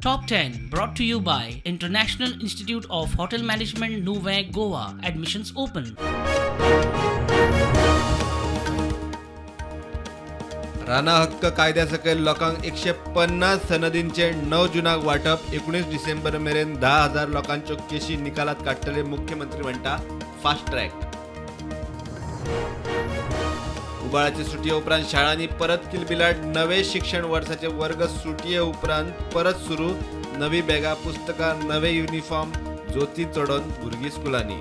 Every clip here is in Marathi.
Top 10 brought to you by International Institute of Hotel Management Nuvei Goa. Admissions open. Rana हक्क कायद्यासकयल लोकांक 150 सनदींचे 9 जुनाक वाटप 19 डिसेंबर मेरेन 10,000 लोकांच्यो केशी निकालात काडटले मुख्यमंत्री म्हणटा फास्ट ट्रॅक. उबाळाचे सुटये उपरांत शाळांनी परत किलबिलाट. नवे शिक्षण वर्साचे वर्ग सुटये उपरांत परत सुरू. नवी बॅगा पुस्तकां नवे युनिफॉर्म जोती चडोवन भुरगीं स्कुलांनी.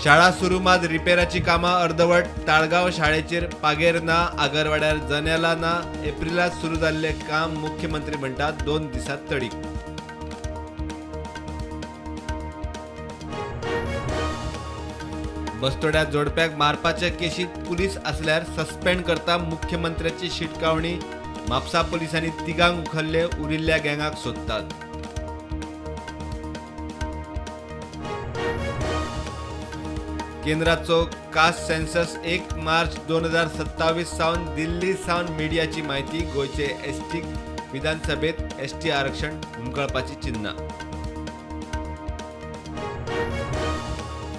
शाळा सुरू मात रिपेराची कामां अर्धवट. ताळगांव शाळेचेर पागेर ना, आगरवाड्यार जनेला ना. एप्रिलांत सुरू जाल्ले काम मुख्यमंत्री म्हणटात 2 दिसांत तडीक. बस्तोड्या जोडप्याक मारपाच्या केशीत पुलीस आसल्यार सस्पेंड करता मुख्यमंत्र्याची शिटकावणी. म्हापसा पुलिसांनी तिगांक उखल्ले, उरिल्ल्या गँगाक सोदतात. केंद्राचो कास्ट सेन्सस 1 मार्च 2027 सावन दिल्ली सावन मिडियाची म्हायती. गोंयचे एसटीक विधानसभेत एसटी आरक्षण हुमकळपाची चिन्ना.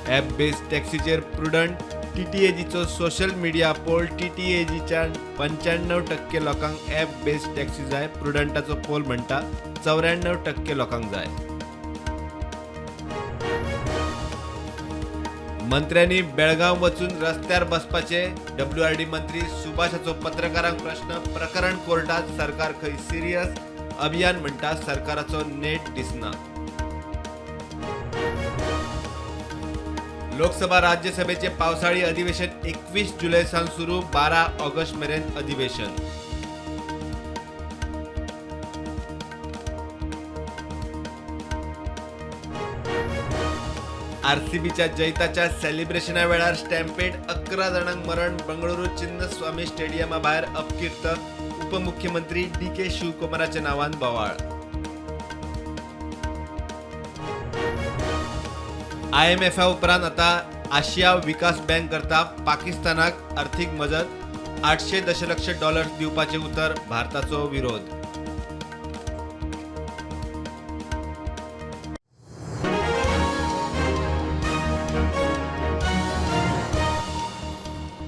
ॲप बेस्ड टॅक्सीचेर प्रुडंट. TTAGचो सोशल मिडिया पोल. TTAGच्या 95% लोकांक ॲप बेस्ड टॅक्सी जाय. प्रुडंटाचो पोल म्हणटा 94% लोकांक जाय. मंत्र्यांनी बेळगांव वचून रस्त्यार बसपाचे. WRD मंत्री सुभाषाचो पत्रकारांक प्रश्न. प्रकरण कोर्टात, सरकार खंय सिरियस. अभियान म्हणटा सरकाराचो नेट दिसना. लोकसभा राज्यसभेचे पावसाळी अधिवेशन 21 जुलै सावन सुरू. 12 ऑगस्ट मेरेन अधिवेशन. RCBच्या जैताच्या सेलिब्रेशना वेळार स्टॅम्पेड. 11 जाणांक मरण. बंगळुरू चिन्नस्वामी स्टेडियमा भायर अपकीर्त. उपमुख्यमंत्री DK शिवकुमाराच्या नांवान बोवाळ. IMF उपरांत आता आशिया विकास बँक करता पाकिस्तानाक आर्थीक मजत. $800 दशलक्ष दिवपाचे उतर. भारताचो विरोध.